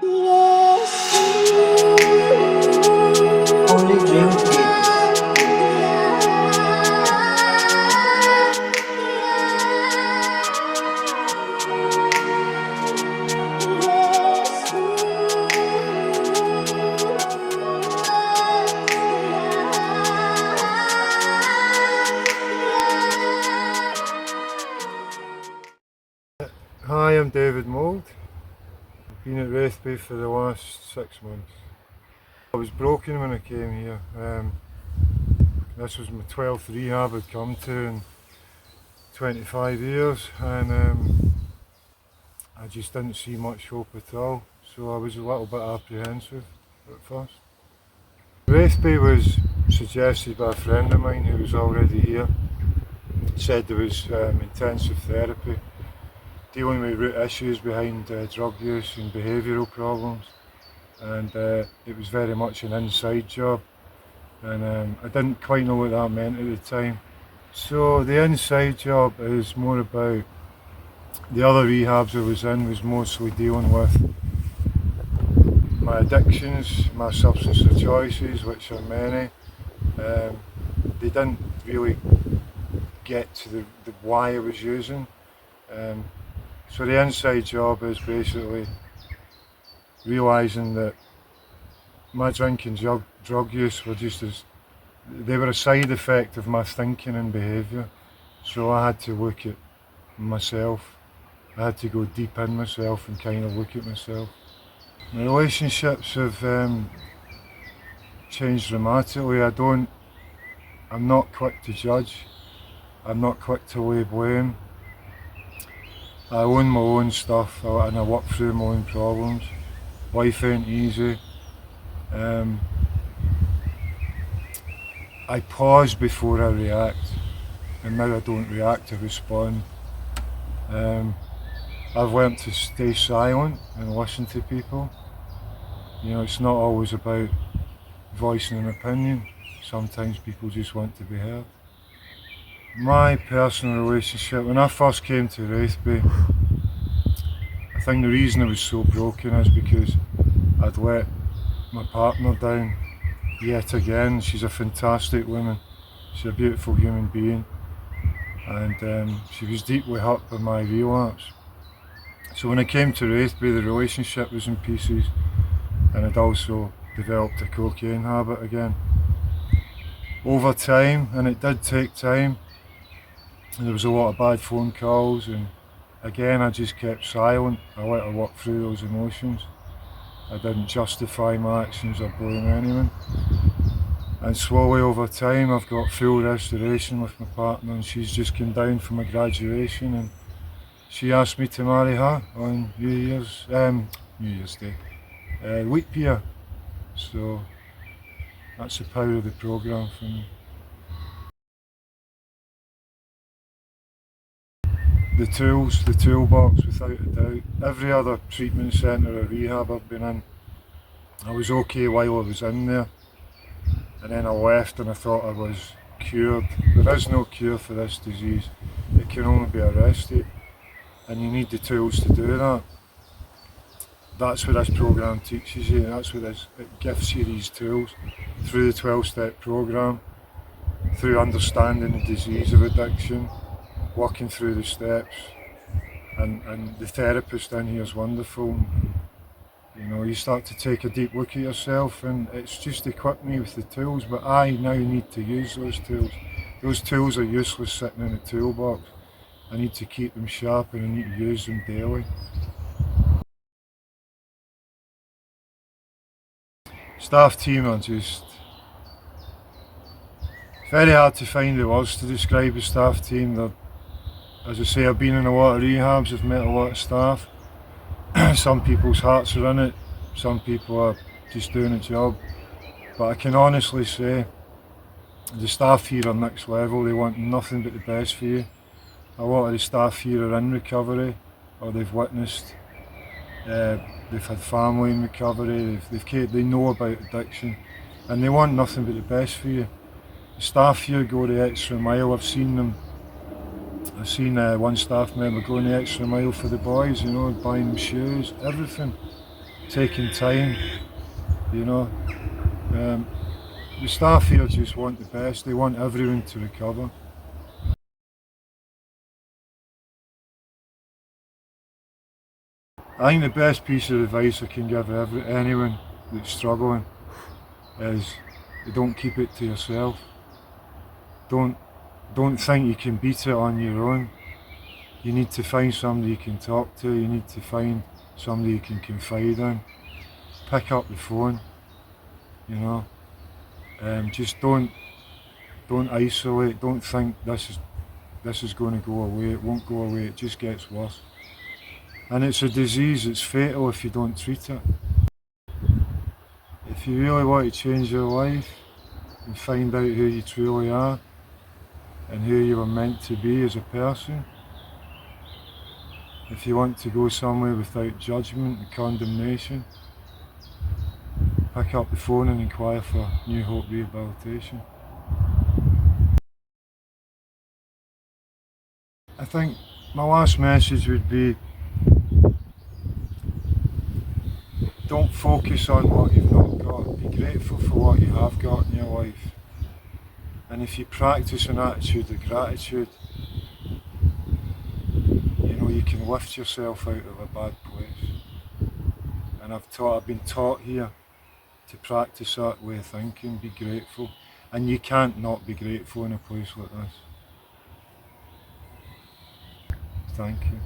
Only dream kids. Hi, I'm David Mould. I've been at Raithby for the last 6 months. I was broken when I came here. This was my 12th rehab I'd come to in 25 years, and I just didn't see much hope at all, so I was a little bit apprehensive at first. Raithby was suggested by a friend of mine who was already here. Said there was intensive therapy dealing with root issues behind drug use and behavioural problems, and it was very much an inside job, and I didn't quite know what that meant at the time. So the inside job is more about the other rehabs I was in, was mostly dealing with my addictions, my substance of choices, which are many. They didn't really get to the why I was using. So the inside job is basically realising that my drinking drug use were they were a side effect of my thinking and behaviour. So I had to look at myself. I had to go deep in myself and kind of look at myself. My relationships have changed dramatically. I'm not quick to judge. I'm not quick to lay blame. I own my own stuff and I work through my own problems. Life ain't easy. I pause before I react, and now I don't react, I respond. I've learnt to stay silent and listen to people. You know, it's not always about voicing an opinion. Sometimes people just want to be heard. My personal relationship, when I first came to Raithby, I think the reason I was so broken is because I'd let my partner down yet again. She's a fantastic woman, she's a beautiful human being, and she was deeply hurt by my relapse. So when I came to Raithby, the relationship was in pieces, and I'd also developed a cocaine habit again. Over time, and it did take time, there was a lot of bad phone calls, and again I just kept silent. I let her work through those emotions. I didn't justify my actions or blame anyone. And slowly over time I've got full restoration with my partner, and she's just come down from a graduation, and she asked me to marry her on New Year's Day, leap year. So that's the power of the programme for me. The tools, the toolbox, without a doubt. Every other treatment centre or rehab I've been in, I was okay while I was in there, and then I left and I thought I was cured. There is no cure for this disease. It can only be arrested, and you need the tools to do that. That's what this programme teaches you. That's what it gives you, these tools, through the 12-step programme, through understanding the disease of addiction, working through the steps, and the therapist in here is wonderful. You know, you start to take a deep look at yourself, and it's just equipped me with the tools, but I now need to use those tools. Those tools are useless sitting in a toolbox. I need to keep them sharp, and I need to use them daily. Staff team are just very hard to find the words to describe the staff team. As I say, I've been in a lot of rehabs, I've met a lot of staff. Some people's hearts are in it, some people are just doing a job. But I can honestly say, the staff here are next level. They want nothing but the best for you. A lot of the staff here are in recovery, or they've witnessed, they've had family in recovery, they know about addiction, and they want nothing but the best for you. The staff here go the extra mile. I've seen one staff member going the extra mile for the boys, you know, buying them shoes, everything. taking time, you know. The staff here just want the best, they want everyone to recover. I think the best piece of advice I can give anyone that's struggling is don't keep it to yourself. Don't think you can beat it on your own. You need to find somebody you can talk to, you need to find somebody you can confide in. Pick up the phone, you know. Just don't isolate, don't think this is going to go away. It won't go away, it just gets worse. And it's a disease, it's fatal if you don't treat it. If you really want to change your life and find out who you truly are and who you were meant to be as a person, if you want to go somewhere without judgment and condemnation, pick up the phone and inquire for New Hope Rehabilitation. I think my last message would be, don't focus on what you've not got. Be grateful for what you have got in your life. And if you practice an attitude of gratitude, you know, you can lift yourself out of a bad place. And I've been taught here to practice that way of thinking, be grateful. And you can't not be grateful in a place like this. Thank you.